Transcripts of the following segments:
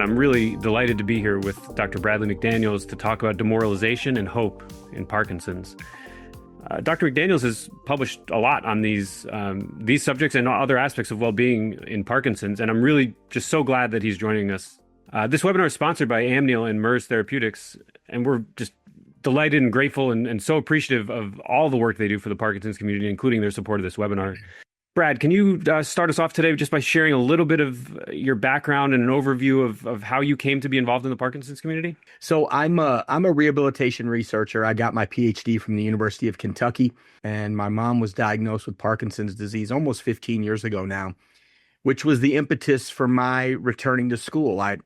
I'm really delighted to be here with Dr. Bradley McDaniels to talk about demoralization and hope in Parkinson's. Dr. McDaniels has published a lot on these subjects and other aspects of well-being in Parkinson's, and I'm really just so glad that he's joining us. This webinar is sponsored by Amneal and MERS Therapeutics, and we're just delighted and grateful and so appreciative of all the work they do for the Parkinson's community, including their support of this webinar. Brad, can you start us off today just by sharing a little bit of your background and an overview of how you came to be involved in the Parkinson's community? So I'm a rehabilitation researcher. I got my PhD from the University of Kentucky, and my mom was diagnosed with Parkinson's disease almost 15 years ago now, which was the impetus for my returning to school. I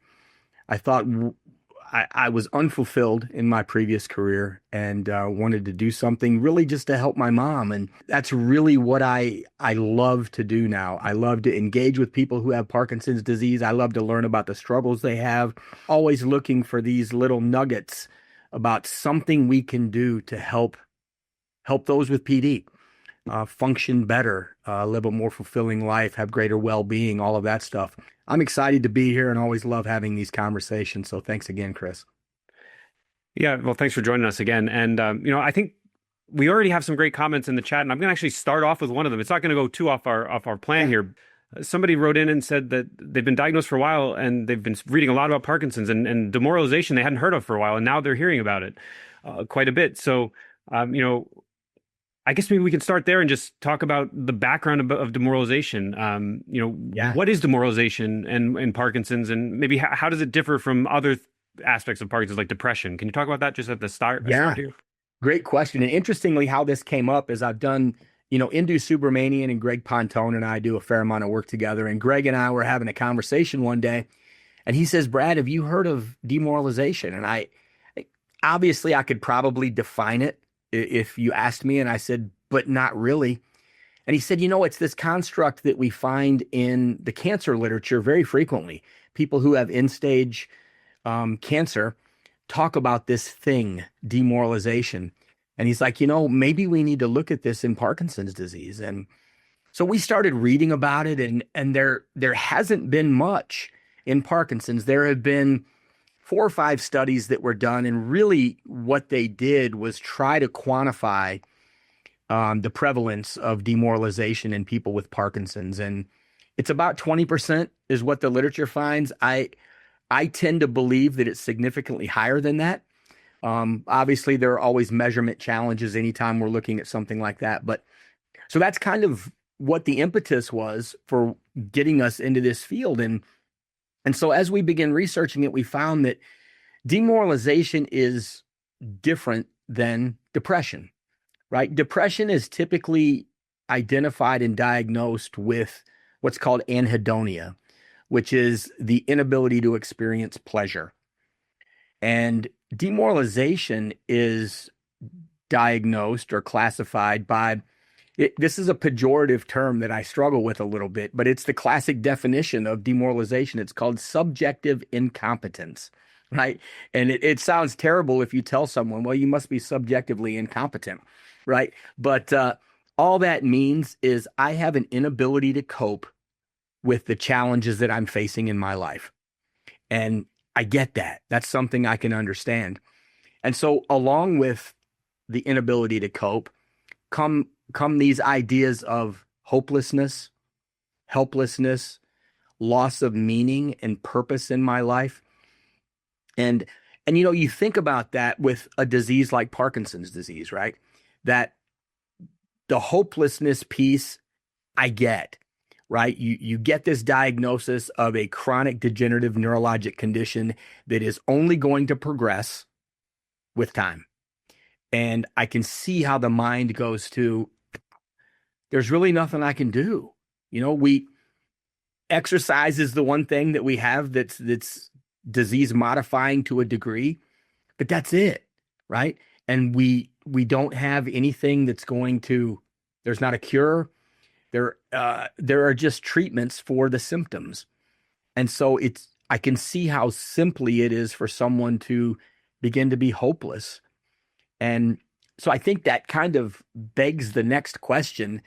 thought I was unfulfilled in my previous career and wanted to do something really just to help my mom. And that's really what I love to do now. I love to engage with people who have Parkinson's disease. I love to learn about the struggles they have, always looking for these little nuggets about something we can do to help those with PD function better, live a more fulfilling life, have greater well-being, all of that stuff. I'm excited to be here and always love having these conversations. So thanks again, Chris. Yeah, well, thanks for joining us again. And, I think we already have some great comments in the chat, and I'm going to actually start off with one of them. It's not going to go too off our plan here. Somebody wrote in and said that they've been diagnosed for a while and they've been reading a lot about Parkinson's and demoralization they hadn't heard of for a while, and now they're hearing about it quite a bit. So, I guess maybe we can start there and just talk about the background of demoralization. What is demoralization and Parkinson's, and maybe how does it differ from other aspects of Parkinson's, like depression? Can you talk about that just at the start? Yeah, great question. And interestingly, how this came up is I've done, Indu Subramanian and Greg Pontone and I do a fair amount of work together. And Greg and I were having a conversation one day, and he says, "Brad, have you heard of demoralization?" And I could probably define it if you asked me, and I said, but not really. And he said, it's this construct that we find in the cancer literature very frequently. People who have end-stage cancer talk about this thing, demoralization. And he's like, maybe we need to look at this in Parkinson's disease. And so we started reading about it, and there hasn't been much in Parkinson's. There have been 4 or 5 studies that were done, and really what they did was try to quantify the prevalence of demoralization in people with Parkinson's. And it's about 20% is what the literature finds. I tend to believe that it's significantly higher than that. Obviously, there are always measurement challenges anytime we're looking at something like that. But so that's kind of what the impetus was for getting us into this field. And so as we begin researching it, we found that demoralization is different than depression, right? Depression is typically identified and diagnosed with what's called anhedonia, which is the inability to experience pleasure. And demoralization is diagnosed or classified by this is a pejorative term that I struggle with a little bit, but it's the classic definition of demoralization. It's called subjective incompetence, right? And it sounds terrible if you tell someone, well, you must be subjectively incompetent, right? But all that means is I have an inability to cope with the challenges that I'm facing in my life. And I get that. That's something I can understand. And so along with the inability to cope, come these ideas of hopelessness, helplessness, loss of meaning and purpose in my life. And you think about that with a disease like Parkinson's disease, right? That the hopelessness piece I get, right? You get this diagnosis of a chronic degenerative neurologic condition that is only going to progress with time. And I can see how the mind goes to, there's really nothing I can do. Exercise is the one thing that we have that's disease modifying to a degree, but that's it, right? And we don't have anything that's going to, there's not a cure. There are just treatments for the symptoms. And so I can see how simply it is for someone to begin to be hopeless. And so I think that kind of begs the next question,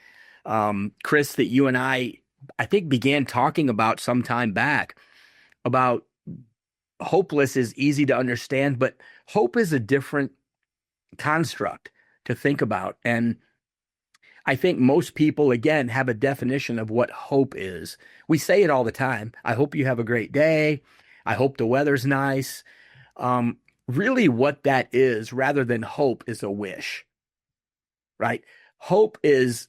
Chris, that you and I think began talking about some time back about hopeless is easy to understand, but hope is a different construct to think about. And I think most people, again, have a definition of what hope is. We say it all the time. I hope you have a great day. I hope the weather's nice. Really, what that is, rather than hope, is a wish, right? Hope is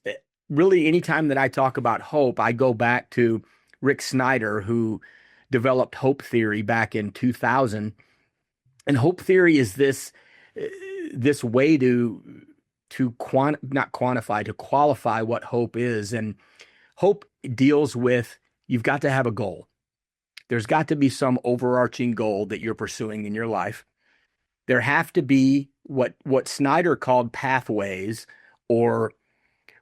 really, anytime that I talk about hope, I go back to Rick Snyder, who developed hope theory back in 2000. And hope theory is this way to qualify what hope is. And hope deals with, you've got to have a goal. There's got to be some overarching goal that you're pursuing in your life. There have to be what Snyder called pathways, or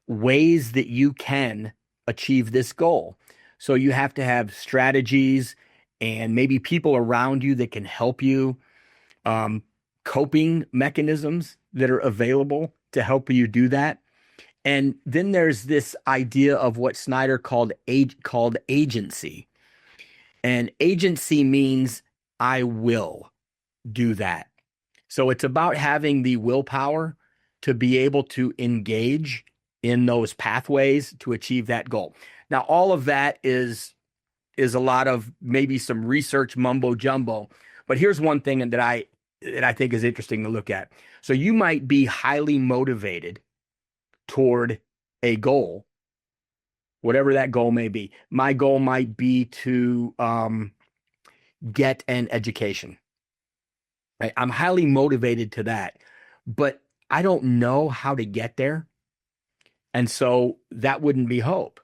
ways that you can achieve this goal. So you have to have strategies and maybe people around you that can help you, coping mechanisms that are available to help you do that. And then there's this idea of what Snyder called agency. And agency means I will do that. So it's about having the willpower to be able to engage in those pathways to achieve that goal. Now, all of that is a lot of maybe some research mumbo jumbo, but here's one thing that I think is interesting to look at. So you might be highly motivated toward a goal, whatever that goal may be. My goal might be to get an education. Right? I'm highly motivated to that, but I don't know how to get there. And so that wouldn't be hope,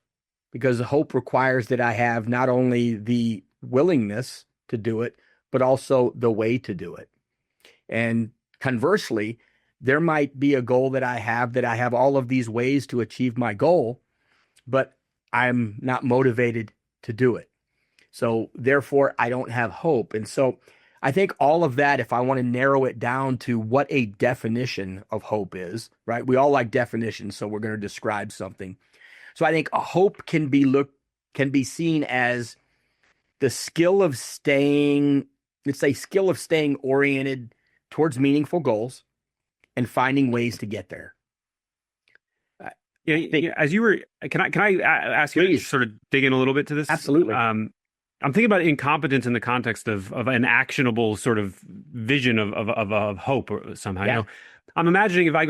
because hope requires that I have not only the willingness to do it, but also the way to do it. And conversely, there might be a goal that I have all of these ways to achieve my goal, but I'm not motivated to do it. So therefore, I don't have hope. And so I think all of that, if I want to narrow it down to what a definition of hope is, right? We all like definitions, so we're going to describe something. So I think a hope can be seen as the skill of staying oriented towards meaningful goals and finding ways to get there. As you were, can I ask you to sort of dig in a little bit to this? Absolutely. I'm thinking about incompetence in the context of an actionable sort of vision of hope or somehow. Yeah. I'm imagining if I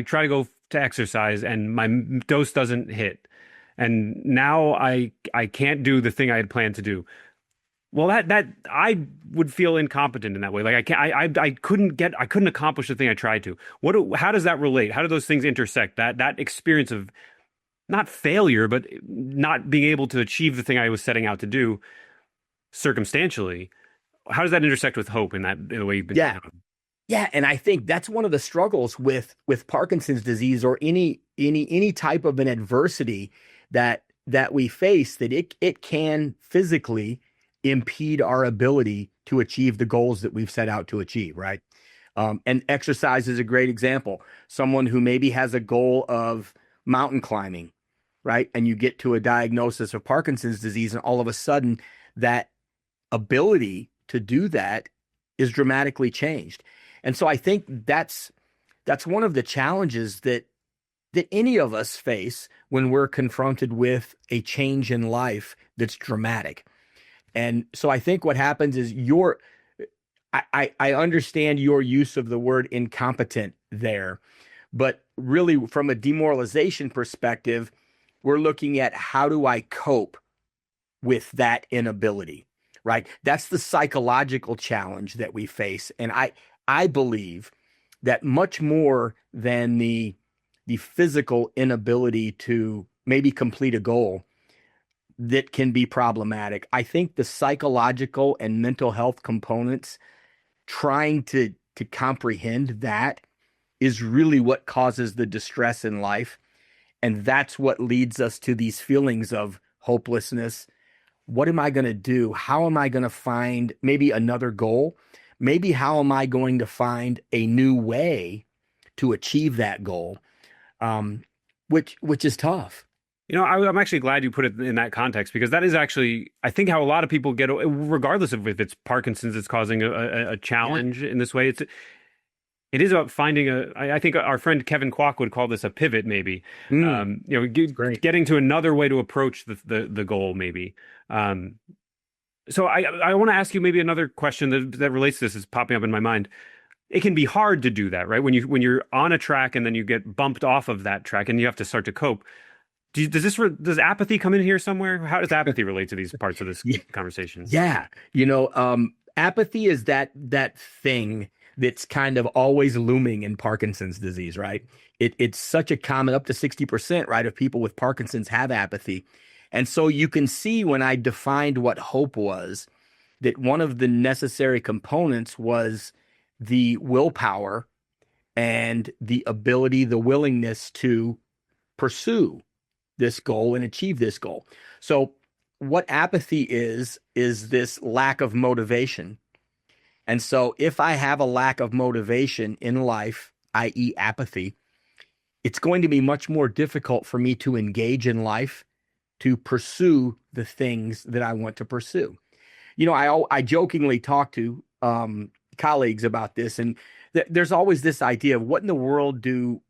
try to go to exercise and my dose doesn't hit, and now I can't do the thing I had planned to do. Well, that I would feel incompetent in that way. Like I couldn't accomplish the thing I tried to. How does that relate? How do those things intersect? That experience of not failure, but not being able to achieve the thing I was setting out to do circumstantially. How does that intersect with hope in the way you've been? Yeah, and I think that's one of the struggles with Parkinson's disease, or any type of an adversity that we face, that it can physically impede our ability to achieve the goals that we've set out to achieve, right? And exercise is a great example. Someone who maybe has a goal of mountain climbing, right? And you get to a diagnosis of Parkinson's disease, and all of a sudden that ability to do that is dramatically changed. And so I think that's one of the challenges that any of us face when we're confronted with a change in life that's dramatic. And so I think what happens is I understand your use of the word incompetent there, but really from a demoralization perspective, we're looking at how do I cope with that inability, right? That's the psychological challenge that we face. And I believe that much more than the physical inability to maybe complete a goal that can be problematic, I think the psychological and mental health components, trying to comprehend that, is really what causes the distress in life. And that's what leads us to these feelings of hopelessness. What am I going to do? How am I going to find maybe another goal? Maybe how am I going to find a new way to achieve that goal? Which is tough. I'm actually glad you put it in that context because that is actually, I think, how a lot of people get, regardless of if it's Parkinson's that's causing a Yeah. challenge in this way. It is about finding I think our friend Kevin Kwok would call this a pivot, maybe. It's great. Getting to another way to approach the goal, maybe. Um, so I want to ask you maybe another question that relates to this is popping up in my mind. It can be hard to do that, right? When you're on a track and then you get bumped off of that track and you have to start to cope. Does apathy come in here somewhere? How does apathy relate to these parts of this Yeah. conversation? Yeah. Apathy is that thing that's kind of always looming in Parkinson's disease, right? It's such a common, up to 60%, right, of people with Parkinson's have apathy. And so you can see when I defined what hope was, that one of the necessary components was the willpower and the ability, the willingness to pursue this goal and achieve this goal. So what apathy is this lack of motivation. And so if I have a lack of motivation in life, i.e. apathy, it's going to be much more difficult for me to engage in life, to pursue the things that I want to pursue. I jokingly talk to colleagues about this, and there's always this idea of what in the world do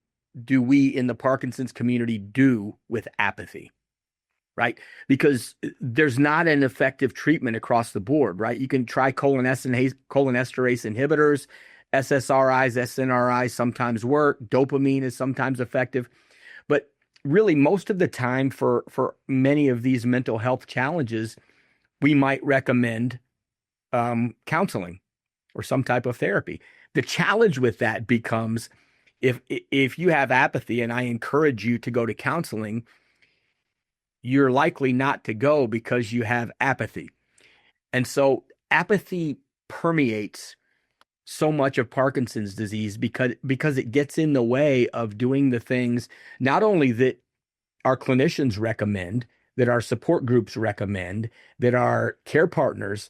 we in the Parkinson's community do with apathy, right? Because there's not an effective treatment across the board, right? You can try cholinesterase inhibitors, SSRIs, SNRIs sometimes work. Dopamine is sometimes effective. But really, most of the time for many of these mental health challenges, we might recommend counseling or some type of therapy. The challenge with that becomes if you have apathy and I encourage you to go to counseling, you're likely not to go because you have apathy. And so apathy permeates so much of Parkinson's disease because it gets in the way of doing the things not only that our clinicians recommend, that our support groups recommend, that our care partners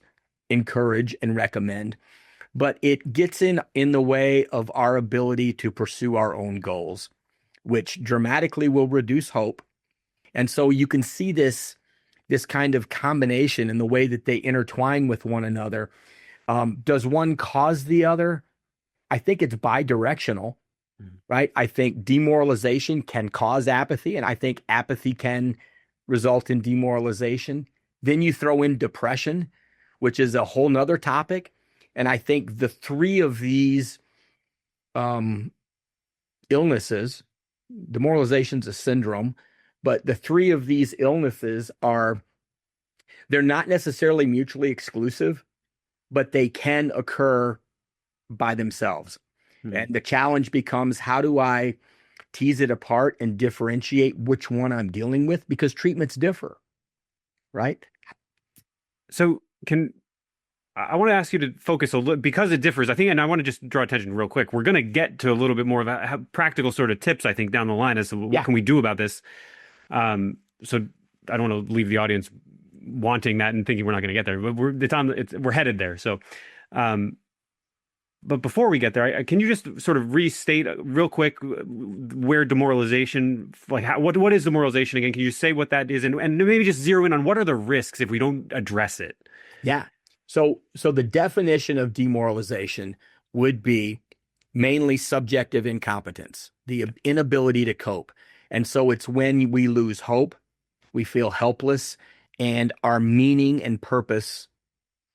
encourage and recommend, but it gets in the way of our ability to pursue our own goals, which dramatically will reduce hope. And so you can see this kind of combination in the way that they intertwine with one another. Does one cause the other? I think it's bidirectional, right? I think demoralization can cause apathy, and I think apathy can result in demoralization. Then you throw in depression, which is a whole nother topic. And I think the three of these illnesses, demoralization's a syndrome, but the three of these illnesses they're not necessarily mutually exclusive, but they can occur by themselves. And the challenge becomes, how do I tease it apart and differentiate which one I'm dealing with? Because treatments differ, right? So I want to ask you to focus a little because it differs. I think, and I want to just draw attention real quick. We're going to get to a little bit more of practical sort of tips, I think, down the line as to what can we do about this. So I don't want to leave the audience wanting that and thinking we're not going to get there, but we're headed there. So, but before we get there, can you just sort of restate real quick where demoralization, what is demoralization again? Can you say what that is, and maybe just zero in on what are the risks if we don't address it? Yeah. So the definition of demoralization would be mainly subjective incompetence, the inability to cope. And so it's when we lose hope, we feel helpless, and our meaning and purpose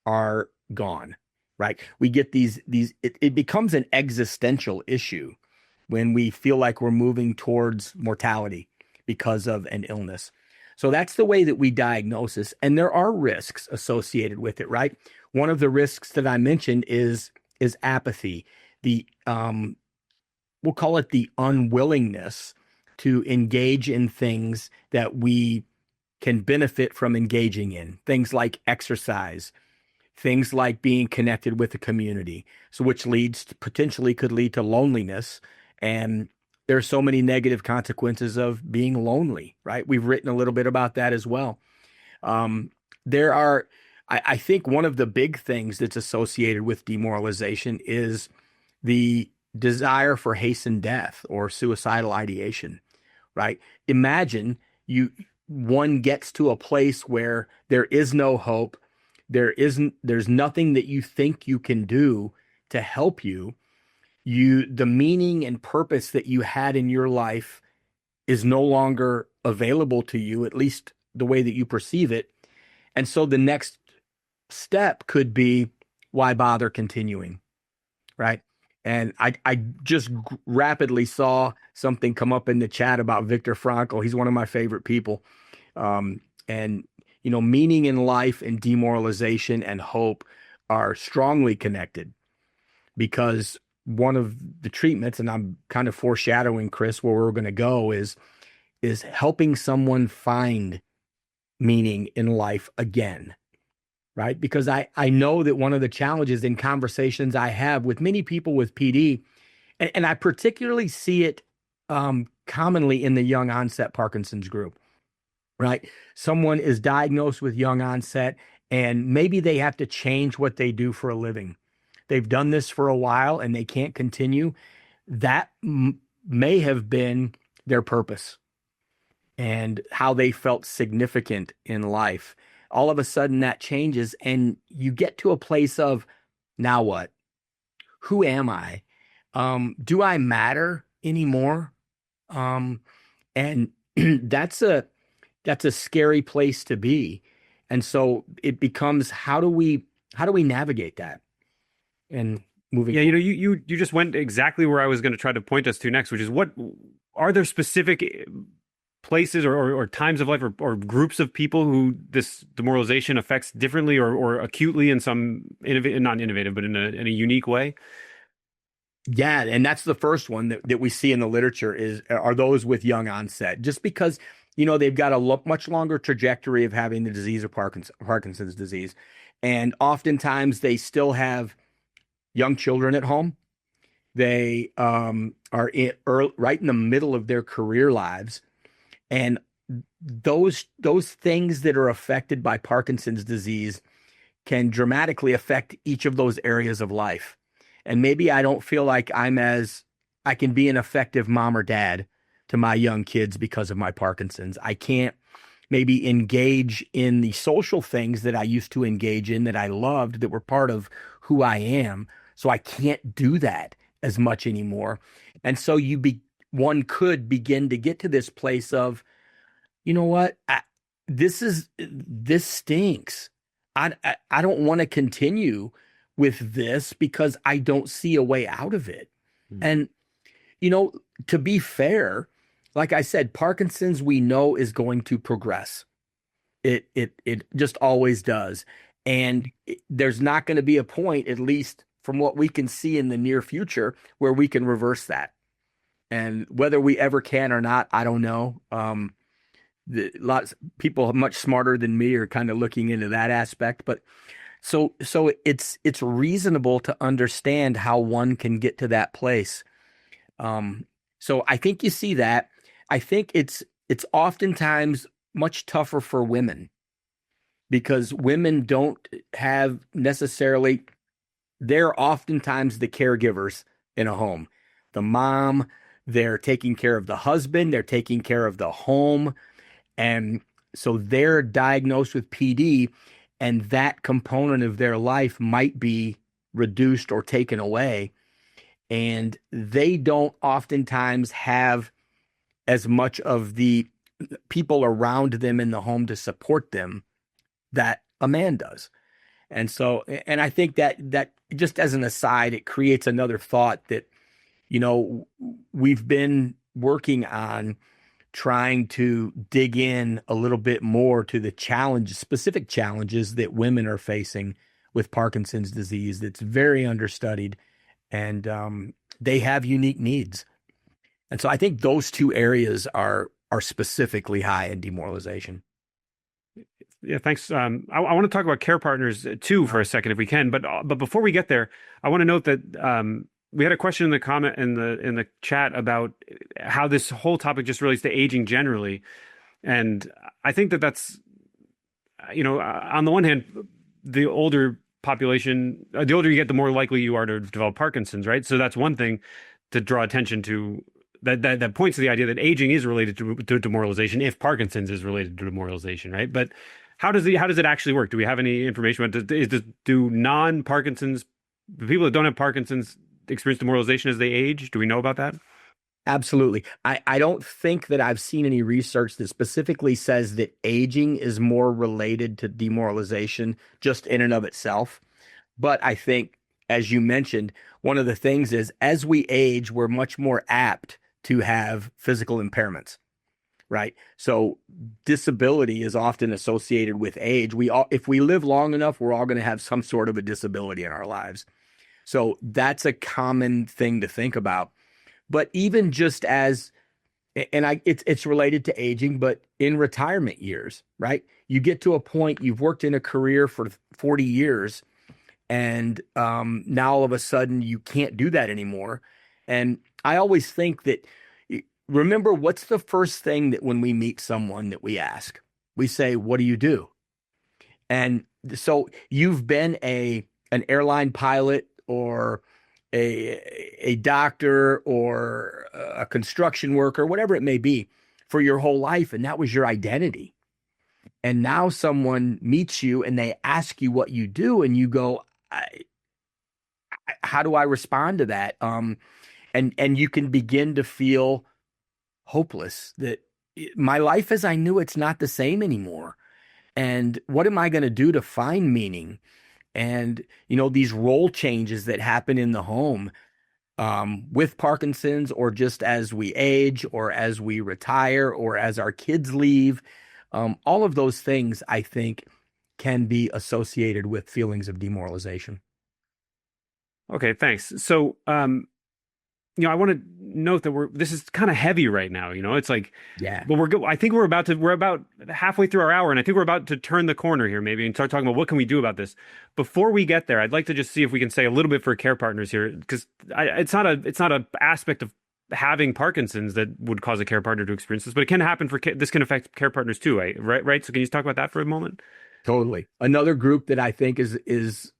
are gone, right? We get it becomes an existential issue when we feel like we're moving towards mortality because of an illness. So that's the way that we diagnose this. And there are risks associated with it, right? One of the risks that I mentioned is apathy. We'll call it the unwillingness to engage in things that we can benefit from engaging in. Things like exercise, things like being connected with the community. So which potentially could lead to loneliness. And there are so many negative consequences of being lonely, right? We've written a little bit about that as well. I think one of the big things that's associated with demoralization is the desire for hastened death or suicidal ideation, right? Imagine you one gets to a place where there is no hope. There's nothing that you think you can do to help you. The meaning and purpose that you had in your life is no longer available to you, at least the way that you perceive it. And so the next step could be, why bother continuing? Right. And I just rapidly saw something come up in the chat about Viktor Frankl. He's one of my favorite people. And, meaning in life and demoralization and hope are strongly connected, because one of the treatments, and I'm kind of foreshadowing, Chris, where we're going to go, is helping someone find meaning in life again. Right? Because I know that one of the challenges in conversations I have with many people with PD, and I particularly see it commonly in the young onset Parkinson's group, right? Someone is diagnosed with young onset, and maybe they have to change what they do for a living. They've done this for a while and they can't continue. That may have been their purpose and how they felt significant in life. All of a sudden that changes, and you get to a place of, now what? Who am I? Do I matter anymore? And that's a scary place to be. And so it becomes, how do we navigate that? And moving. Yeah, you just went exactly where I was going to try to point us to next, which is, what are there specific places or times of life or groups of people who this demoralization affects differently or acutely in some not innovative, but in a unique way? Yeah, and that's the first one that we see in the literature are those with young onset, just because they've got a much longer trajectory of having the disease of Parkinson's disease, and oftentimes they still have young children at home. They are right in the middle of their career lives. And those things that are affected by Parkinson's disease can dramatically affect each of those areas of life. And maybe I don't feel like I can be an effective mom or dad to my young kids because of my Parkinson's. I can't maybe engage in the social things that I used to engage in, that I loved, that were part of who I am. So I can't do that as much anymore. And so one could begin to get to this place of, you know what, this stinks. I don't want to continue with this because I don't see a way out of it. And, to be fair, like I said, Parkinson's, we know, is going to progress. It just always does. And there's not going to be a point, at least from what we can see in the near future, where we can reverse that. And whether we ever can or not, I don't know. Lots of people much smarter than me are kind of looking into that aspect. But so it's reasonable to understand how one can get to that place. So I think you see that. I think it's oftentimes much tougher for women, because women don't have necessarily, they're oftentimes the caregivers in a home. The mom, they're taking care of the husband, they're taking care of the home. And so they're diagnosed with PD, and that component of their life might be reduced or taken away. And they don't oftentimes have as much of the people around them in the home to support them that a man does. And so, and I think that just as an aside, it creates another thought that, we've been working on trying to dig in a little bit more to the specific challenges that women are facing with Parkinson's disease. That's very understudied, and they have unique needs. And so I think those two areas are specifically high in demoralization. Yeah, thanks. I want to talk about care partners too for a second, if we can. But before we get there, I want to note that we had a question in the comment in the chat about how this whole topic just relates to aging generally, and I think that's, on the one hand, the older population, the older you get, the more likely you are to develop Parkinson's, right? So that's one thing to draw attention to that points to the idea that aging is related to demoralization if Parkinson's is related to demoralization, right? But how does it actually work? Do we have any information about do non-Parkinson's people that don't have Parkinson's experience demoralization as they age? Do we know about that? Absolutely. I don't think that I've seen any research that specifically says that aging is more related to demoralization just in and of itself. But I think, as you mentioned, one of the things is as we age, we're much more apt to have physical impairments, right? So disability is often associated with age. If we live long enough, we're all going to have some sort of a disability in our lives. So that's a common thing to think about. But even just as, it's related to aging, but in retirement years, right? You get to a point, you've worked in a career for 40 years, and now all of a sudden you can't do that anymore. And I always think that, remember, what's the first thing that when we meet someone that we ask? We say, what do you do? And so you've been an airline pilot or a doctor or a construction worker, whatever it may be, for your whole life, and that was your identity. And now someone meets you and they ask you what you do, and you go, how do I respond to that? And you can begin to feel hopeless, that my life as I knew it's not the same anymore. And what am I going to do to find meaning? And, these role changes that happen in the home with Parkinson's, or just as we age, or as we retire, or as our kids leave, all of those things, I think, can be associated with feelings of demoralization. Okay, thanks. So, I want to note that this is kind of heavy right now. It's like, Yeah. well, I think we're about halfway through our hour, and I think we're about to turn the corner here, maybe, and start talking about what can we do about this. Before we get there, I'd like to just see if we can say a little bit for care partners here, because it's not a aspect of having Parkinson's that would cause a care partner to experience this, but it can happen this can affect care partners too, right? Right. So can you talk about that for a moment? Totally. Another group that I think is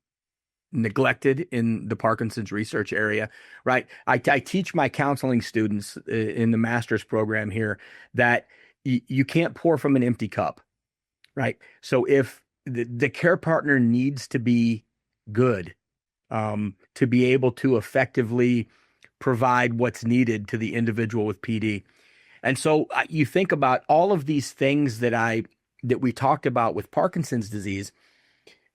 neglected in the Parkinson's research area, right? I teach my counseling students in the master's program here that you can't pour from an empty cup, right? So if the care partner needs to be good, to be able to effectively provide what's needed to the individual with PD. And so you think about all of these things that we talked about with Parkinson's disease,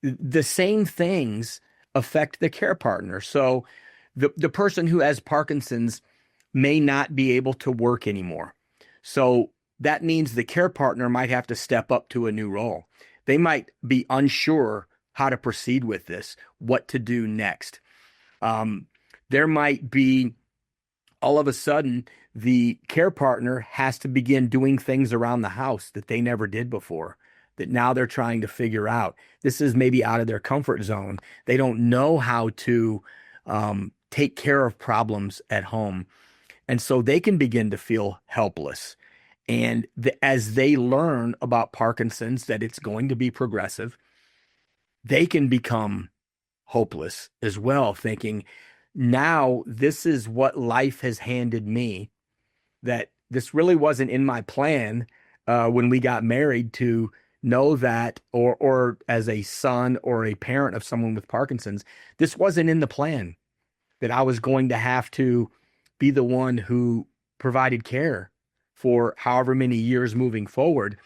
the same things affect the care partner. So the person who has Parkinson's may not be able to work anymore. So that means the care partner might have to step up to a new role. They might be unsure how to proceed with this, what to do next. There might be, all of a sudden, the care partner has to begin doing things around the house that they never did before, that now they're trying to figure out. This is maybe out of their comfort zone. They don't know how to take care of problems at home. And so they can begin to feel helpless. And as they learn about Parkinson's, that it's going to be progressive, they can become hopeless as well, thinking, now this is what life has handed me, that this really wasn't in my plan when we got married to know that, or as a son or a parent of someone with Parkinson's, this wasn't in the plan, that I was going to have to be the one who provided care for however many years moving forward.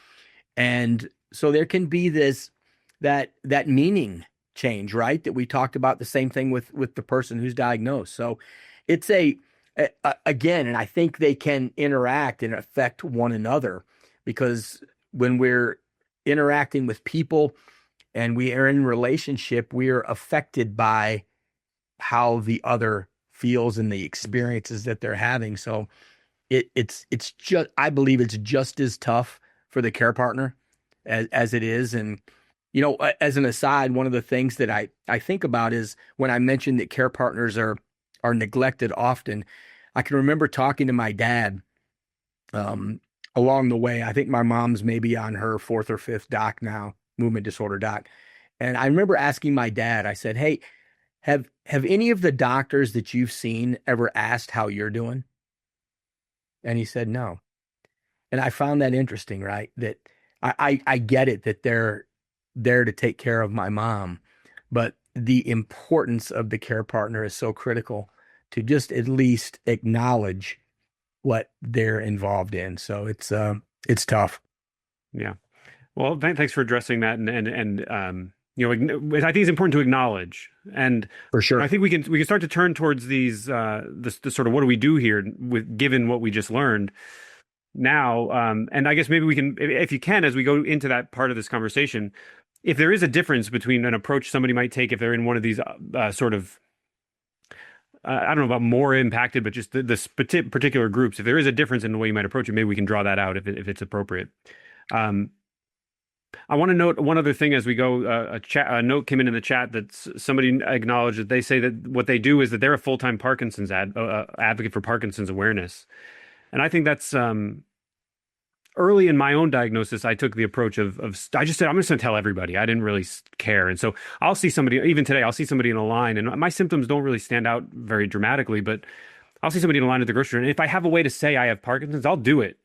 And so there can be that meaning change, right? That we talked about, the same thing with the person who's diagnosed. So it's again, and I think they can interact and affect one another, because when we're interacting with people and we are in relationship, we are affected by how the other feels and the experiences that they're having. So it's just, I believe it's just as tough for the care partner as it is. And, as an aside, one of the things that I think about is when I mentioned that care partners are neglected often, I can remember talking to my dad along the way. I think my mom's maybe on her fourth or fifth doc now, movement disorder doc. And I remember asking my dad, I said, hey, have any of the doctors that you've seen ever asked how you're doing? And he said, no. And I found that interesting, right? That I get it that they're there to take care of my mom, but the importance of the care partner is so critical to just at least acknowledge what they're involved in. So it's tough. Yeah. Well, thanks for addressing that, and I think it's important to acknowledge, and For sure. I think we can start to turn towards these the sort of what do we do here with given what we just learned now, and I guess maybe we can, if you can, as we go into that part of this conversation, if there is a difference between an approach somebody might take if they're in one of these sort of I don't know about more impacted, but just the particular groups, if there is a difference in the way you might approach it, maybe we can draw that out if it's appropriate. Um, I want to note one other thing as we go. A note came in the chat that somebody acknowledged that they say that what they do is that they're a full-time Parkinson's advocate for Parkinson's awareness, and I think that's early in my own diagnosis. I took the approach of I just said I'm just going to tell everybody. I didn't really care, and so I'll see somebody even today. I'll see somebody in a line, and my symptoms don't really stand out very dramatically, but I'll see somebody in a line at the grocery store, and if I have a way to say I have Parkinson's, I'll do it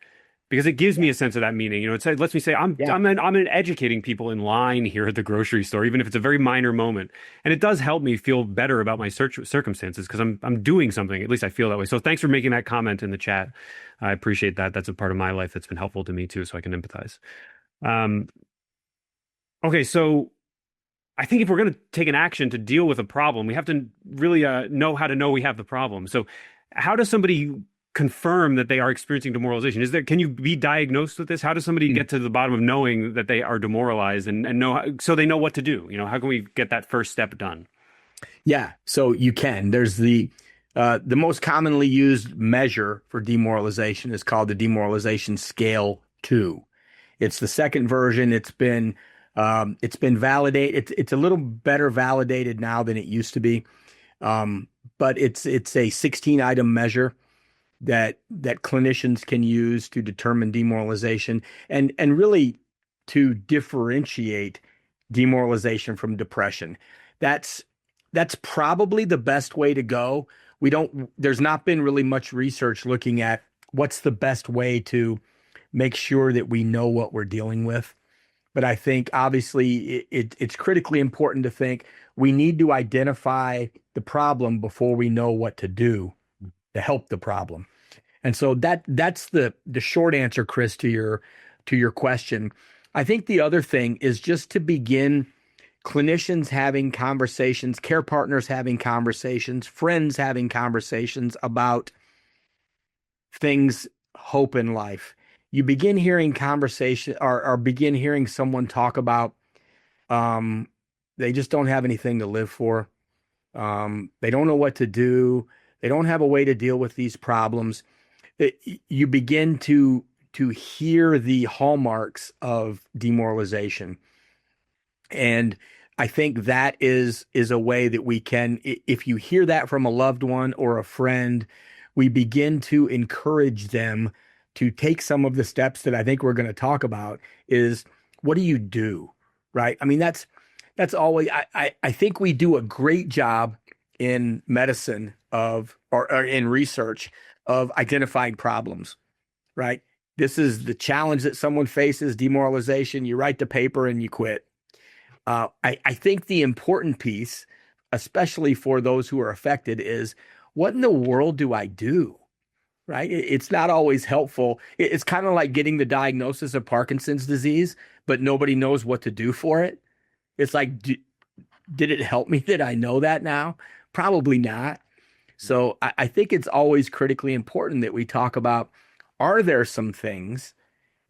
because it gives me a sense of that meaning. It lets me say Yeah. I'm educating people in line here at the grocery store, even if it's a very minor moment, and it does help me feel better about my circumstances because I'm doing something. At least I feel that way. So thanks for making that comment in the chat. I appreciate that. That's a part of my life that's been helpful to me too, so I can empathize. Um, okay, so I think if we're going to take an action to deal with a problem, we have to really know how to know we have the problem. So, how does somebody confirm that they are experiencing demoralization? Can you be diagnosed with this? How does somebody get to the bottom of knowing that they are demoralized and know so they know what to do? How can we get that first step done? Yeah, so you can. There's the most commonly used measure for demoralization is called the Demoralization Scale 2. It's the second version. It's been validated. It's a little better validated now than it used to be. But it's a 16 item measure that clinicians can use to determine demoralization and really to differentiate demoralization from depression. That's that's probably the best way to go. There's not been really much research looking at what's the best way to make sure that we know what we're dealing with. But I think obviously it's critically important to think we need to identify the problem before we know what to do to help the problem. And so that's the short answer, Chris, to your question. I think the other thing is just to begin clinicians having conversations, care partners having conversations, friends having conversations about things, hope in life. You begin hearing conversation or begin hearing someone talk about they just don't have anything to live for. They don't know what to do. They don't have a way to deal with these problems. You begin to hear the hallmarks of demoralization. And I think that is a way that we can, if you hear that from a loved one or a friend, we begin to encourage them to take some of the steps that I think we're going to talk about is what do you do? Right? I mean, that's always, I think we do a great job in medicine or in research of identifying problems, right? This is the challenge that someone faces, demoralization. You write the paper and you quit. I think the important piece, especially for those who are affected, is what in the world do I do? Right? It's not always helpful. It's kind of like getting the diagnosis of Parkinson's disease, but nobody knows what to do for it. It's like, did it help me that I know that now? Probably not. So I think it's always critically important that we talk about, are there some things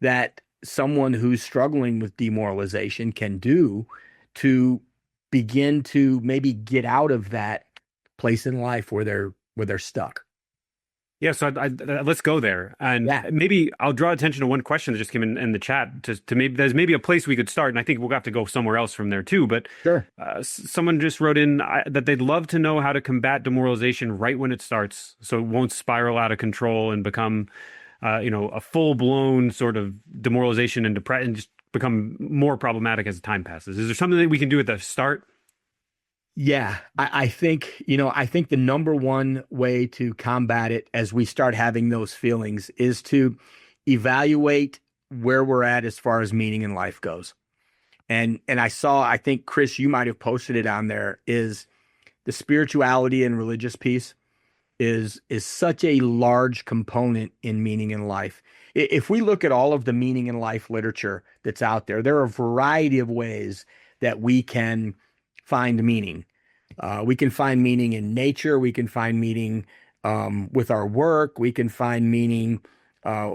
that someone who's struggling with demoralization can do to begin to maybe get out of that place in life where they're stuck? Yeah, so let's go there, and Yeah, maybe I'll draw attention to one question that just came in the chat. To maybe there's maybe a place we could start, and I think we'll have to go somewhere else from there too. But sure. someone just wrote in that they'd love to know how to combat demoralization right when it starts, so it won't spiral out of control and become, a full-blown sort of demoralization and depression, and just become more problematic as time passes. Is there something that we can do at the start? Yeah, I think, I think the number one way to combat it as we start having those feelings is to evaluate where we're at as far as meaning in life goes. And I think Chris, you might have posted it on there, is the spirituality and religious piece is such a large component in meaning in life. If we look at all of the meaning in life literature that's out there, there are a variety of ways that we can find meaning. We can find meaning in nature. We can find meaning with our work. We can find meaning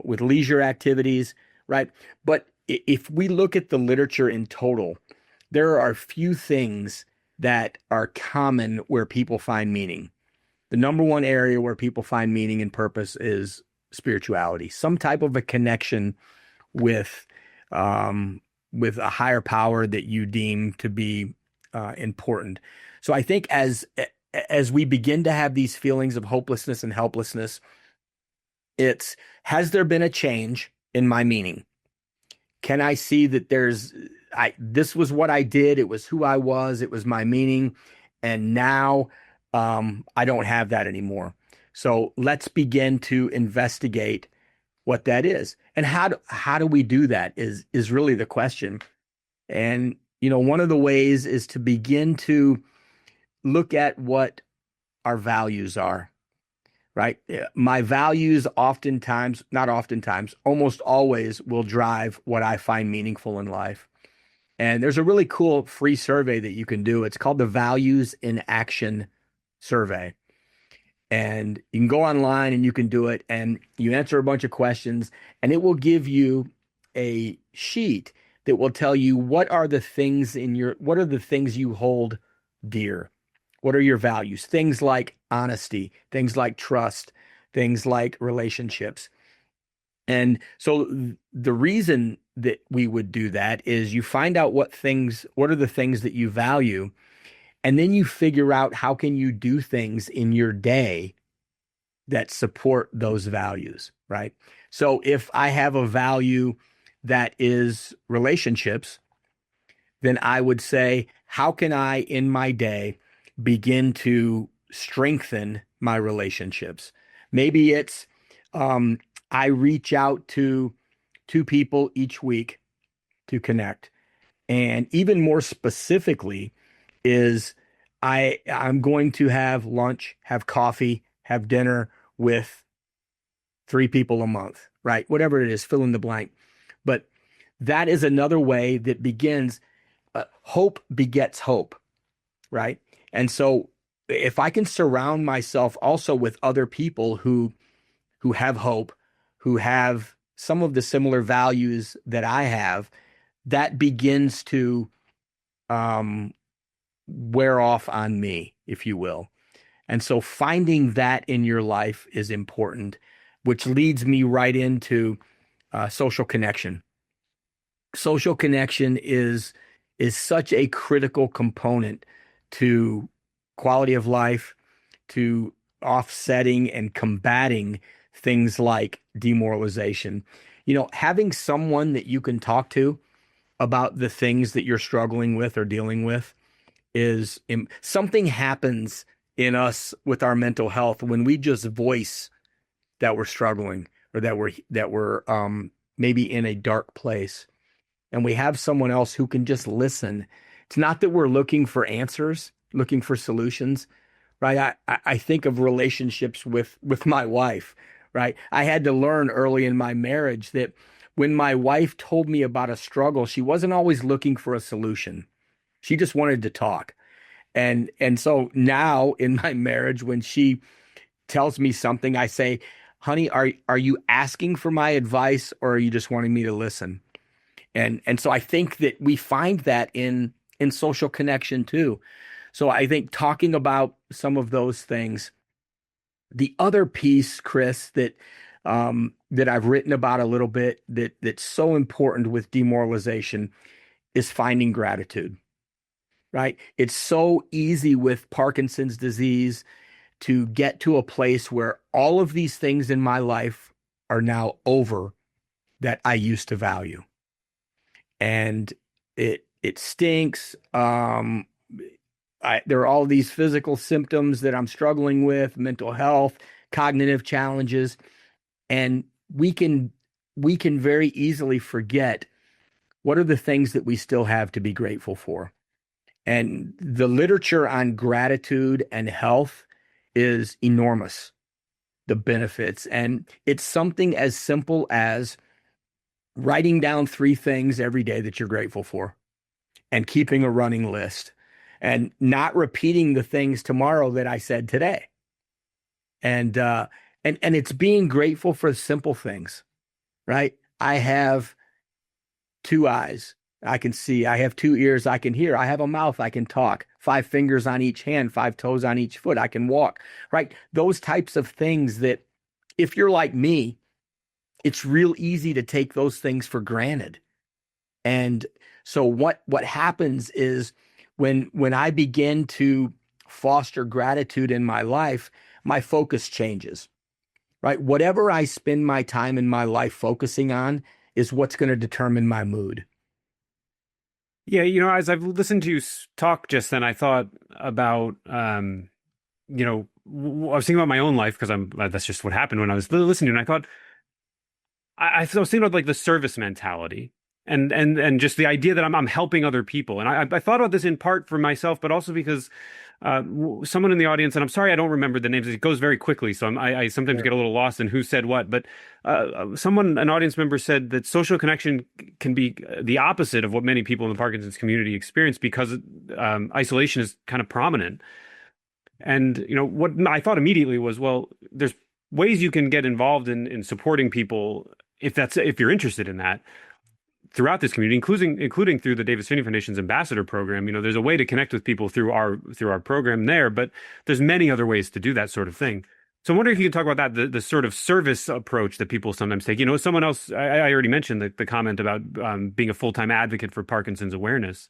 with leisure activities, right? But if we look at the literature in total, there are few things that are common where people find meaning. The number one area where people find meaning and purpose is spirituality, some type of a connection with with a higher power that you deem to be important. So I think as we begin to have these feelings of hopelessness and helplessness, it's, has there been a change in my meaning? Can I see that this was what I did, it was who I was, it was my meaning, and now I don't have that anymore. So let's begin to investigate what that is. And how do we do that is really the question. And one of the ways is to begin to look at what our values are, right? My values oftentimes, not oftentimes, almost always will drive what I find meaningful in life. And there's a really cool free survey that you can do. It's called the Values in Action Survey. And you can go online and you can do it, and you answer a bunch of questions, and it will give you a sheet that will tell you what are the things you hold dear. What are your values? Things like honesty, things like trust, things like relationships. And so the reason that we would do that is you find out what are the things that you value, and then you figure out how can you do things in your day that support those values, right? So if I have a value that is relationships, then I would say, how can I in my day begin to strengthen my relationships? Maybe it's I reach out to two people each week to connect. And even more specifically is I'm going to have lunch, have coffee, have dinner with three people a month, right? Whatever it is, fill in the blank. But that is another way that begins, hope begets hope, right? And so if I can surround myself also with other people who have hope, who have some of the similar values that I have, that begins to wear off on me, if you will. And so finding that in your life is important, which leads me right into social connection. Social connection is such a critical component to quality of life, to offsetting and combating things like demoralization. Having someone that you can talk to about the things that you're struggling with or dealing with is something happens in us with our mental health when we just voice that we're struggling, or that we're maybe in a dark place, and we have someone else who can just listen. It's not that we're looking for answers, looking for solutions, right? I think of relationships with my wife, right? I had to learn early in my marriage that when my wife told me about a struggle, she wasn't always looking for a solution. She just wanted to talk. And so now in my marriage, when she tells me something, I say, honey, are you asking for my advice, or are you just wanting me to listen? And so I think that we find that in social connection too. So I think talking about some of those things. The other piece, Chris, that I've written about a little bit, that's so important with demoralization, is finding gratitude, right? It's so easy with Parkinson's disease to get to a place where all of these things in my life are now over that I used to value. And it stinks. there are all these physical symptoms that I'm struggling with, mental health, cognitive challenges, and we can very easily forget what are the things that we still have to be grateful for. And the literature on gratitude and health is enormous, the benefits. And it's something as simple as writing down 3 things every day that you're grateful for and keeping a running list and not repeating the things tomorrow that I said today. And it's being grateful for simple things, right? I have 2 eyes. I can see. I have 2 ears. I can hear. I have a mouth. I can talk. 5 fingers on each hand, 5 toes on each foot. I can walk, right? Those types of things that if you're like me, it's real easy to take those things for granted. And so what happens is when I begin to foster gratitude in my life, my focus changes, right? Whatever I spend my time in my life focusing on is what's going to determine my mood. Yeah, as I've listened to you talk just then, I thought about, I was thinking about my own life because that's just what happened when I was listening to you, and I thought, I was thinking about like the service mentality and just the idea that I'm helping other people. And I thought about this in part for myself, but also because someone in the audience, and I'm sorry I don't remember the names, it goes very quickly, so I sometimes Sure. get a little lost in who said what, but an audience member said that social connection can be the opposite of what many people in the Parkinson's community experience because isolation is kind of prominent. And what I thought immediately was, well, there's ways you can get involved in supporting people if you're interested in that throughout this community, including through the Davis Phinney Foundation's ambassador program. There's a way to connect with people through our program there, but there's many other ways to do that sort of thing. So I'm wondering if you could talk about that, the sort of service approach that people sometimes take. Someone else, I already mentioned the comment about being a full-time advocate for Parkinson's awareness.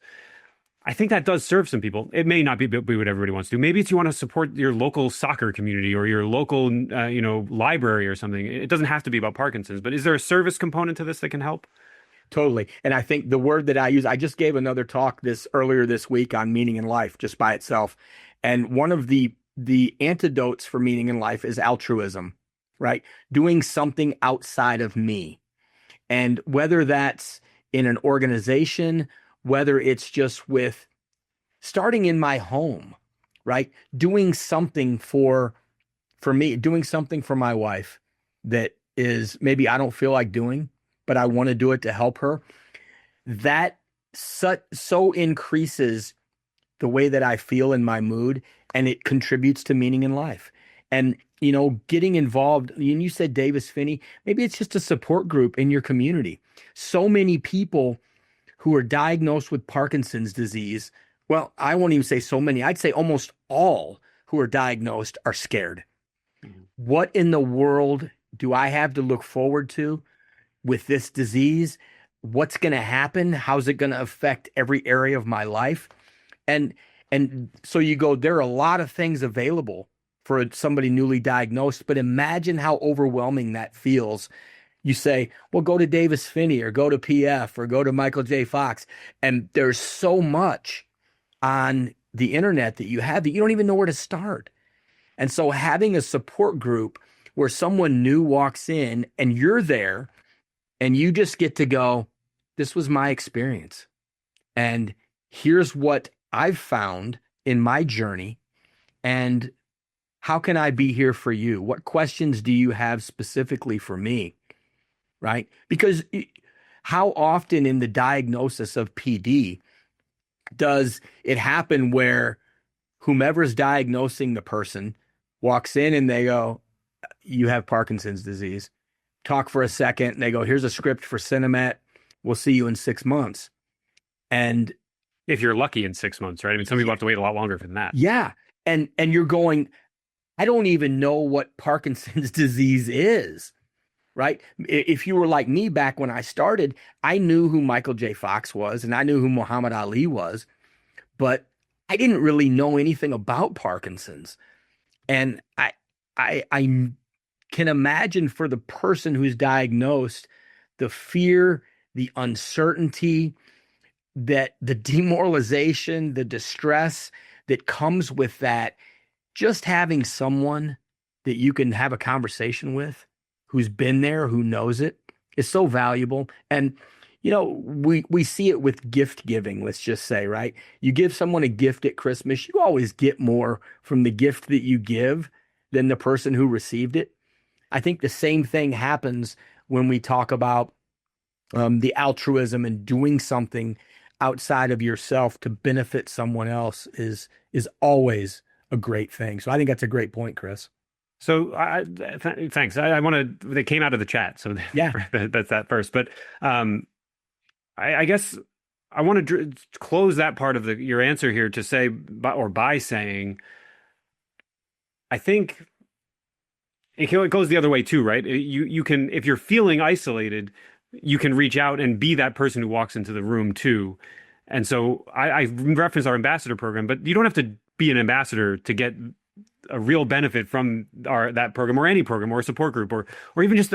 I think that does serve some people. It may not be what everybody wants to do. Maybe it's you want to support your local soccer community or your local, library or something. It doesn't have to be about Parkinson's, but is there a service component to this that can help? Totally. And I think the word that I use, I just gave another talk earlier this week on meaning in life just by itself. And one of the antidotes for meaning in life is altruism, right? Doing something outside of me. And whether that's in an organization, whether it's just with starting in my home, right? Doing something for me, doing something for my wife that is maybe I don't feel like doing, but I want to do it to help her. That so increases the way that I feel in my mood, and it contributes to meaning in life. And, getting involved, and you said Davis Phinney, maybe it's just a support group in your community. So many people who are diagnosed with Parkinson's disease, well, I won't even say so many, I'd say almost all who are diagnosed are scared. Mm-hmm. What in the world do I have to look forward to with this disease? What's going to happen? How's it going to affect every area of my life? And so you go, there are a lot of things available for somebody newly diagnosed, but imagine how overwhelming that feels. You say, well, go to Davis Phinney or go to PF or go to Michael J. Fox. And there's so much on the internet that you have that you don't even know where to start. And so having a support group where someone new walks in and you're there and you just get to go, this was my experience. And here's what I've found in my journey. And how can I be here for you? What questions do you have specifically for me? Right? Because how often in the diagnosis of PD does it happen where whomever's diagnosing the person walks in and they go, you have Parkinson's disease. Talk for a second and they go, here's a script for Cinemet. We'll see you in 6 months. And if you're lucky in 6 months, right? I mean, some people have to wait a lot longer than that. Yeah. And you're going, I don't even know what Parkinson's disease is. Right? If you were like me back when I started, I knew who Michael J. Fox was and I knew who Muhammad Ali was, but I didn't really know anything about Parkinson's. And I can imagine for the person who's diagnosed, the fear, the uncertainty, that the demoralization, the distress that comes with that, just having someone that you can have a conversation with who's been there, who knows it, is so valuable. And we see it with gift giving, let's just say, right? You give someone a gift at Christmas, you always get more from the gift that you give than the person who received it. I think the same thing happens when we talk about the altruism and doing something outside of yourself to benefit someone else is always a great thing. So I think that's a great point, Chris. So thanks. I want to. They came out of the chat, so Yeah, that's that first. But I guess I want to close that part of your answer here to say, by saying, I think it goes the other way too, right? You can, if you're feeling isolated, you can reach out and be that person who walks into the room too. And so I reference our ambassador program, but you don't have to be an ambassador to get a real benefit from that program or any program or a support group or even just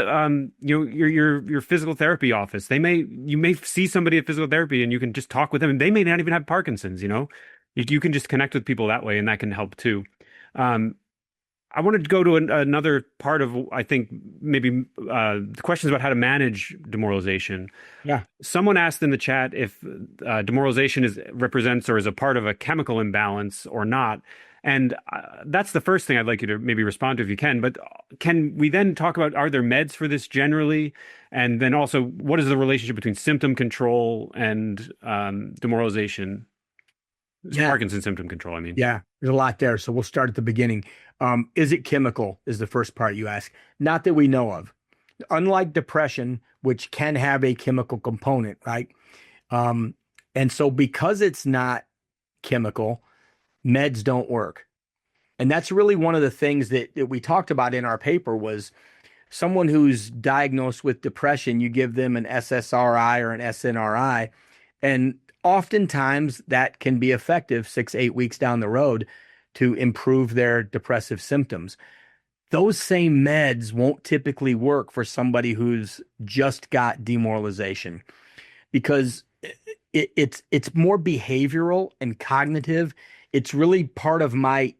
your physical therapy office. You may see somebody at physical therapy and you can just talk with them, and they may not even have Parkinson's. You can just connect with people that way, and that can help too. I wanted to go to another part of, I think, maybe questions about how to manage demoralization. yeah, Someone asked in the chat if demoralization represents or is a part of a chemical imbalance or not. And that's the first thing I'd like you to maybe respond to if you can. But can we then talk about, are there meds for this generally? And then also, what is the relationship between symptom control and demoralization? yeah, Parkinson's symptom control, I mean. yeah. There's a lot there. So we'll start at the beginning. Is it chemical is the first part you ask. Not that we know of. Unlike depression, which can have a chemical component, right? And so because it's not chemical, meds don't work. And that's really one of the things that we talked about in our paper was someone who's diagnosed with depression, you give them an SSRI or an SNRI, and oftentimes that can be effective 6, 8 weeks down the road to improve their depressive symptoms. Those same meds won't typically work for somebody who's just got demoralization because it's more behavioral and cognitive. It's really part of my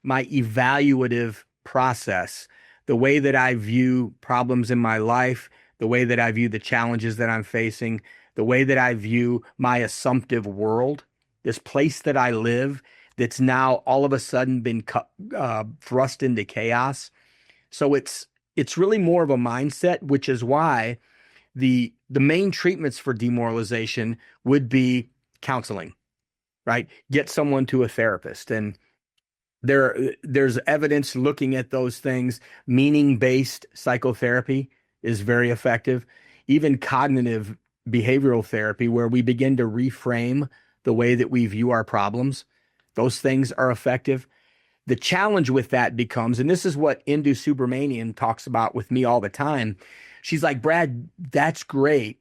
evaluative process, the way that I view problems in my life, the way that I view the challenges that I'm facing, the way that I view my assumptive world, this place that I live that's now all of a sudden been thrust into chaos. So it's really more of a mindset, which is why the main treatments for demoralization would be counseling, right? Get someone to a therapist. And there's evidence looking at those things. Meaning-based psychotherapy is very effective. Even cognitive behavioral therapy, where we begin to reframe the way that we view our problems, those things are effective. The challenge with that becomes, and this is what Indu Subramanian talks about with me all the time. She's like, Brad, that's great,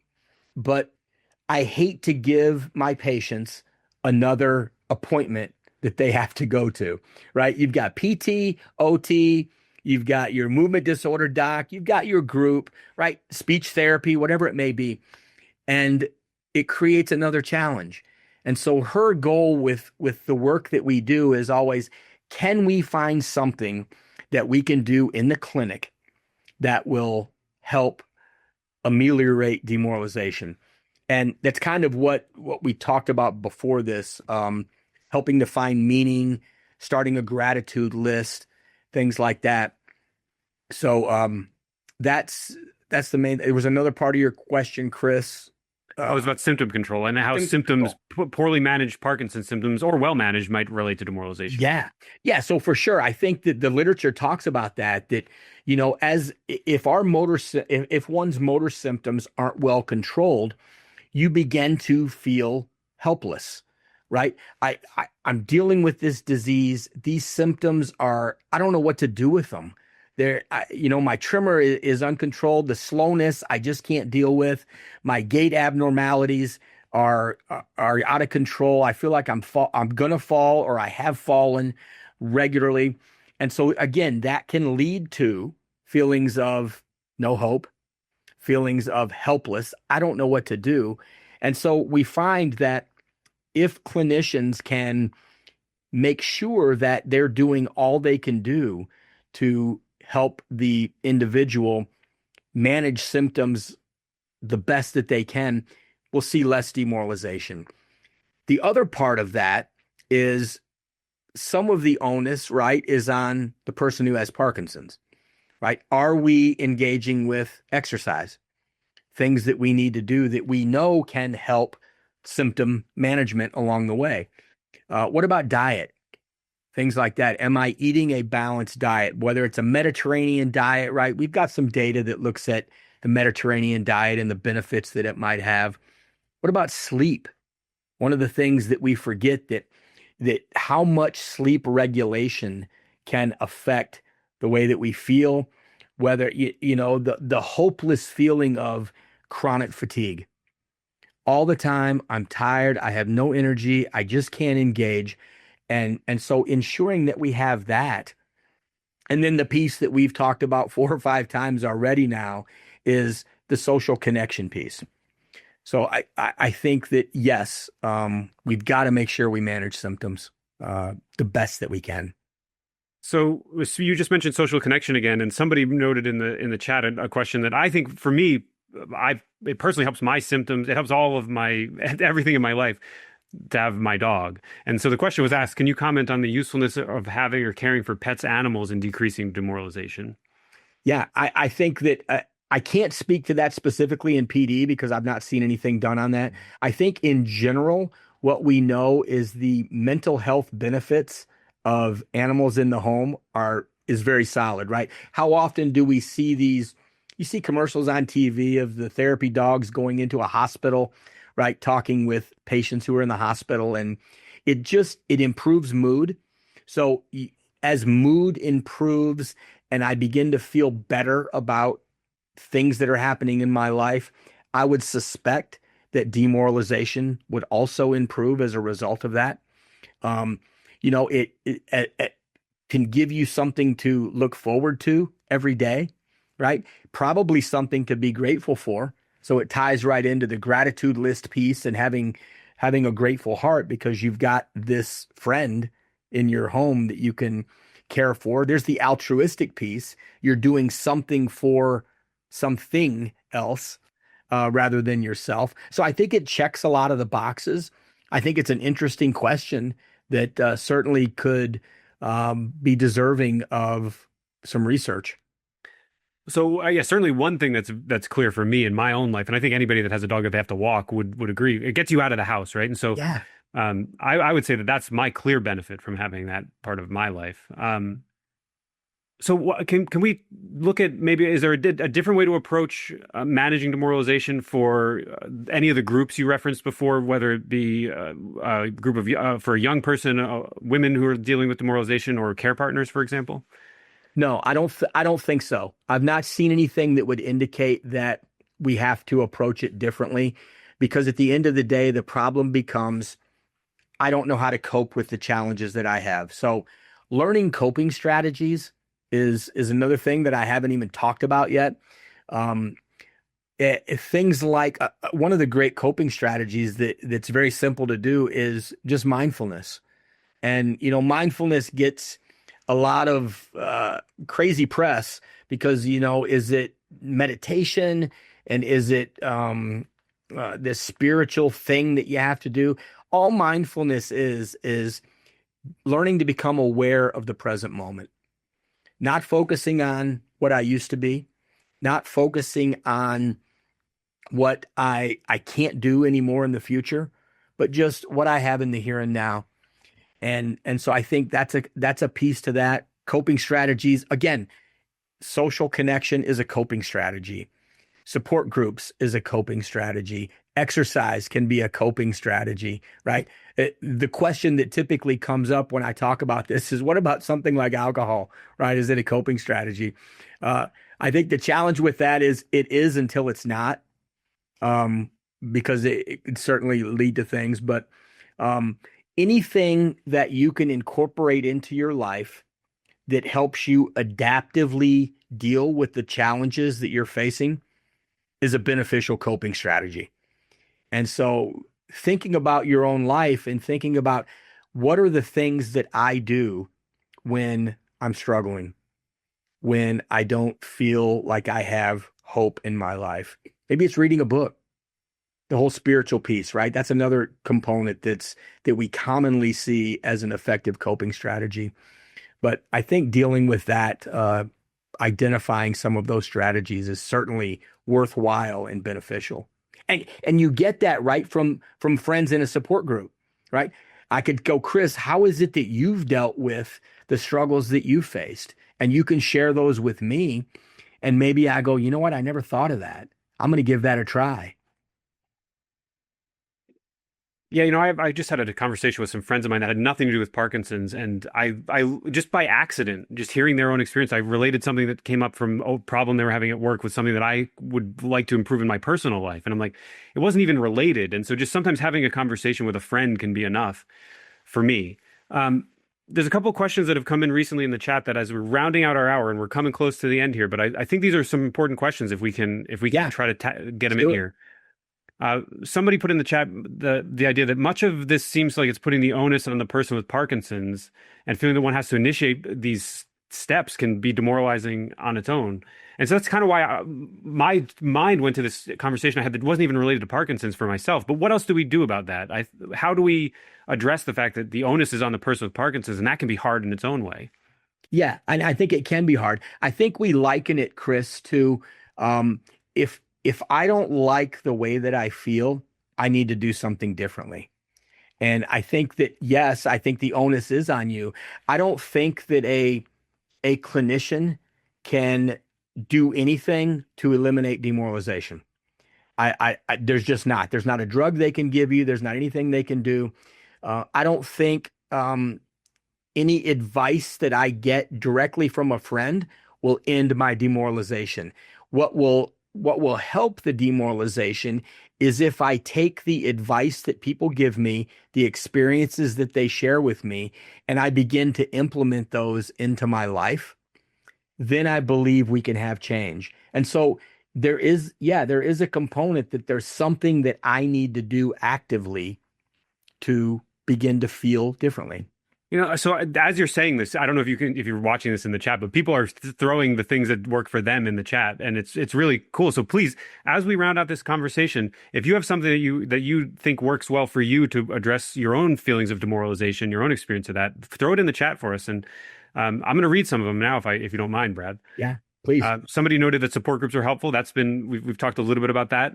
but I hate to give my patients another appointment that they have to go to, right? You've got PT, OT, you've got your movement disorder doc, you've got your group, right? Speech therapy, whatever it may be. And it creates another challenge. And so her goal with the work that we do is always, can we find something that we can do in the clinic that will help ameliorate demoralization? And that's kind of what we talked about before this, helping to find meaning, starting a gratitude list, things like that. So that's the main. There was another part of your question, Chris. It was about symptom control and how symptoms, poorly managed Parkinson's symptoms or well managed, might relate to demoralization. Yeah. Yeah. So for sure, I think that the literature talks about that, as if one's motor symptoms aren't well controlled, you begin to feel helpless, right? I'm dealing with this disease. These symptoms I don't know what to do with them. My tremor is uncontrolled. The slowness I just can't deal with. My gait abnormalities are out of control. I feel like I'm gonna fall, or I have fallen regularly. And so again, that can lead to feelings of no hope, feelings of helpless. I don't know what to do. And so we find that if clinicians can make sure that they're doing all they can do to help the individual manage symptoms the best that they can, we'll see less demoralization. The other part of that is some of the onus, right, is on the person who has Parkinson's, right? Are we engaging with exercise? Things that we need to do that we know can help symptom management along the way. What about diet? Things like that. Am I eating a balanced diet? Whether it's a Mediterranean diet, right? We've got some data that looks at the Mediterranean diet and the benefits that it might have. What about sleep? One of the things that we forget that how much sleep regulation can affect the way that we feel, whether the hopeless feeling of chronic fatigue. All the time, I'm tired, I have no energy, I just can't engage. And so ensuring that we have that. And then the piece that we've talked about 4 or 5 times already now is the social connection piece. So I think that, yes, we've got to make sure we manage symptoms the best that we can. So you just mentioned social connection again, and somebody noted in the chat a question that I think for me, it personally helps my symptoms. It helps all of my everything in my life to have my dog. And so the question was asked, can you comment on the usefulness of having or caring for pets, animals in decreasing demoralization? Yeah, I think that I can't speak to that specifically in PD because I've not seen anything done on that. I think in general, what we know is the mental health benefits of animals in the home is very solid, right? How often do we see these? You see commercials on TV of the therapy dogs going into a hospital, right? Talking with patients who are in the hospital, and it improves mood. So as mood improves and I begin to feel better about things that are happening in my life, I would suspect that demoralization would also improve as a result of that. It can give you something to look forward to every day, right? Probably something to be grateful for. So it ties right into the gratitude list piece and having a grateful heart because you've got this friend in your home that you can care for. There's the altruistic piece. You're doing something for something else rather than yourself. So I think it checks a lot of the boxes. I think it's an interesting question that certainly could be deserving of some research. So yeah, certainly one thing that's clear for me in my own life, and I think anybody that has a dog that they have to walk would agree, it gets you out of the house, right? And so Yeah. I would say that that's my clear benefit from having that part of my life. So can we look at maybe, is there a different way to approach managing demoralization for any of the groups you referenced before, whether it be a group of for a young person, women who are dealing with demoralization, or care partners, for example? No, I don't think so. I've not seen anything that would indicate that we have to approach it differently, because at the end of the day, the problem becomes, I don't know how to cope with the challenges that I have. So learning coping strategies is another thing that I haven't even talked about yet. Things like one of the great coping strategies that's very simple to do is just mindfulness. And, mindfulness gets a lot of crazy press because, is it meditation and is it this spiritual thing that you have to do? All mindfulness is learning to become aware of the present moment, not focusing on what I used to be, not focusing on what I can't do anymore in the future, but just what I have in the here and now. And so I think that's a piece to that. Coping strategies, again, social connection is a coping strategy. Support groups is a coping strategy. Exercise can be a coping strategy, right? The question that typically comes up when I talk about this is, what about something like alcohol, right? Is it a coping strategy? I think the challenge with that is it is until it's not, because it could certainly lead to things. But anything that you can incorporate into your life that helps you adaptively deal with the challenges that you're facing is a beneficial coping strategy. And so thinking about your own life and thinking about what are the things that I do when I'm struggling, when I don't feel like I have hope in my life? Maybe it's reading a book, the whole spiritual piece, right? That's another component that we commonly see as an effective coping strategy. But I think dealing with that, identifying some of those strategies is certainly worthwhile and beneficial. And you get that right from friends in a support group, right? I could go, Chris, how is it that you've dealt with the struggles that you faced? And you can share those with me. And maybe I go, you know what? I never thought of that. I'm going to give that a try. Yeah, I just had a conversation with some friends of mine that had nothing to do with Parkinson's, and I just by accident, just hearing their own experience, I related something that came up from a problem they were having at work with something that I would like to improve in my personal life, and I'm like, it wasn't even related, and so just sometimes having a conversation with a friend can be enough for me. There's a couple of questions that have come in recently in the chat that as we're rounding out our hour and we're coming close to the end here, but I think these are some important questions if we can Yeah, try to get them let's do in it. here. Somebody put in the chat the idea that much of this seems like it's putting the onus on the person with Parkinson's, and feeling that one has to initiate these steps can be demoralizing on its own. And so that's kind of why my mind went to this conversation I had that wasn't even related to Parkinson's for myself. But what else do we do about that? How do we address the fact that the onus is on the person with Parkinson's, and that can be hard in its own way? Yeah, and I think it can be hard. I think we liken it, Chris, to if I don't like the way that I feel, I need to do something differently. And I think that, yes, I think the onus is on you. I don't think that a clinician can do anything to eliminate demoralization. There's just not. There's not a drug they can give you. There's not anything they can do. I don't think any advice that I get directly from a friend will end my demoralization. What will help the demoralization is if I take the advice that people give me, the experiences that they share with me, and I begin to implement those into my life, then I believe we can have change. And so there is a component that there's something that I need to do actively to begin to feel differently. So as you're saying this, I don't know if you're watching this in the chat, but people are throwing the things that work for them in the chat, and it's really cool. So please, as we round out this conversation, if you have something that you think works well for you to address your own feelings of demoralization, your own experience of that, throw it in the chat for us, and I'm going to read some of them now, if you don't mind, Brad. Yeah, please. Somebody noted that support groups are helpful. We've talked a little bit about that.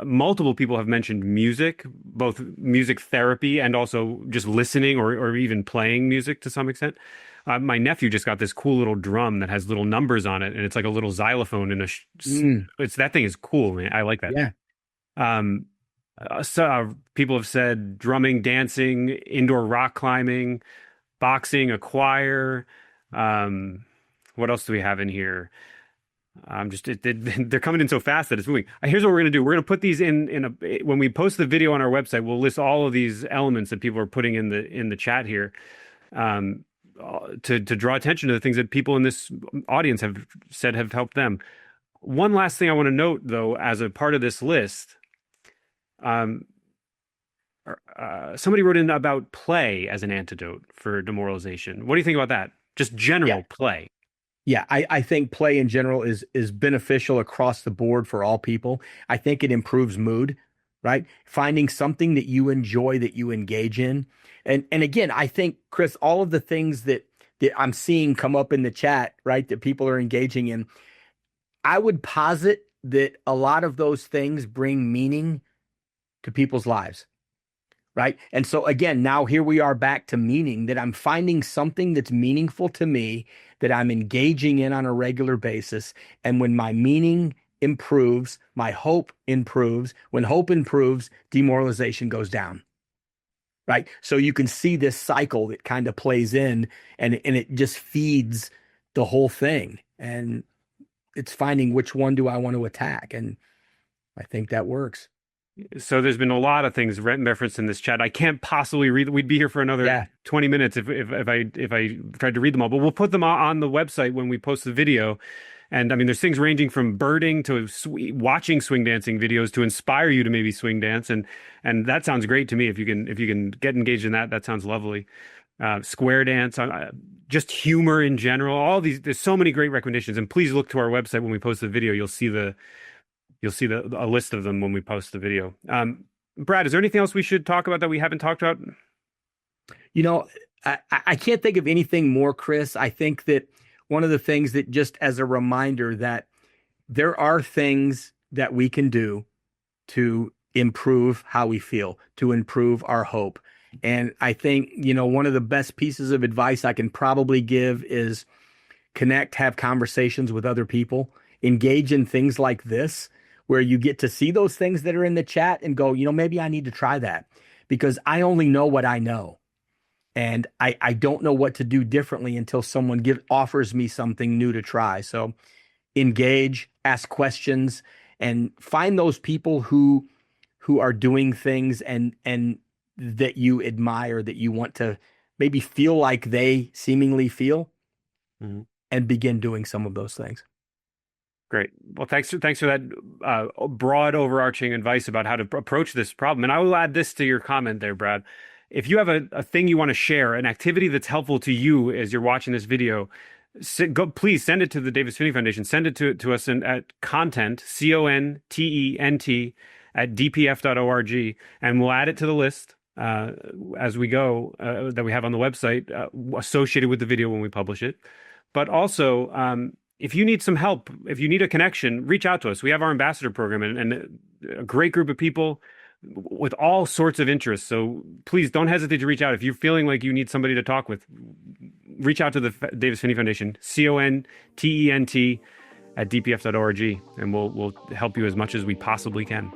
Multiple people have mentioned music, both music therapy and also just listening or even playing music to some extent. My nephew just got this cool little drum that has little numbers on it, and it's like a little xylophone in that thing is cool, man. I like that. Yeah. So people have said drumming, dancing, indoor rock climbing, boxing, a choir. What else do we have in here? They're coming in so fast that it's moving. Here's what we're going to do. We're going to put these when we post the video on our website, we'll list all of these elements that people are putting in the chat here, to draw attention to the things that people in this audience have said have helped them. One last thing I want to note, though, as a part of this list, somebody wrote in about play as an antidote for demoralization. What do you think about that? Just general play. Yeah, I think play in general is beneficial across the board for all people. I think it improves mood, right? Finding something that you enjoy, that you engage in. And again, I think, Chris, all of the things that I'm seeing come up in the chat, right, that people are engaging in, I would posit that a lot of those things bring meaning to people's lives. Right. And so again, now here we are back to meaning, that I'm finding something that's meaningful to me, that I'm engaging in on a regular basis. And when my meaning improves, my hope improves. When hope improves, demoralization goes down. Right. So you can see this cycle that kind of plays in, and it just feeds the whole thing. And it's finding which one do I want to attack. And I think that works. So there's been a lot of things referenced in this chat. I can't possibly read. We'd be here for another 20 minutes if I tried to read them all. But we'll put them on the website when we post the video. And I mean, there's things ranging from birding to watching swing dancing videos to inspire you to maybe swing dance. And that sounds great to me. If you can get engaged in that, that sounds lovely. Square dance, just humor in general, all these, there's so many great recommendations. And please look to our website when we post the video. You'll see a list of them when we post the video. Brad, is there anything else we should talk about that we haven't talked about? You know, I can't think of anything more, Chris. I think that one of the things that, just as a reminder, that there are things that we can do to improve how we feel, to improve our hope. And I think, you know, one of the best pieces of advice I can probably give is connect, have conversations with other people, engage in things like this, where you get to see those things that are in the chat and go, you know, maybe I need to try that, because I only know what I know. And I don't know what to do differently until someone offers me something new to try. So engage, ask questions, and find those people who are doing things and that you admire, that you want to maybe feel like they seemingly feel, and begin doing some of those things. Great. Well, thanks for that broad overarching advice about how to approach this problem. And I will add this to your comment there, Brad. If you have a thing you want to share, an activity that's helpful to you as you're watching this video, please send it to the Davis Phinney Foundation. Send it to us at content, CONTENT, at dpf.org, and we'll add it to the list as we go that we have on the website associated with the video when we publish it. But also, if you need some help, if you need a connection, reach out to us. We have our ambassador program and a great group of people with all sorts of interests. So please don't hesitate to reach out. If you're feeling like you need somebody to talk with, reach out to the Davis Phinney Foundation, CONTENT, at dpf.org, and we'll help you as much as we possibly can.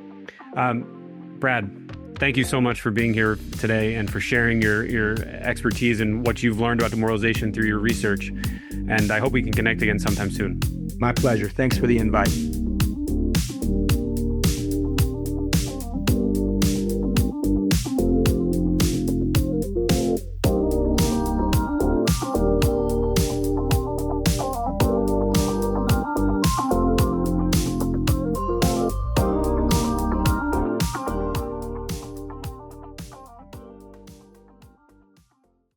Brad, thank you so much for being here today and for sharing your expertise and what you've learned about demoralization through your research. And I hope we can connect again sometime soon. My pleasure. Thanks for the invite.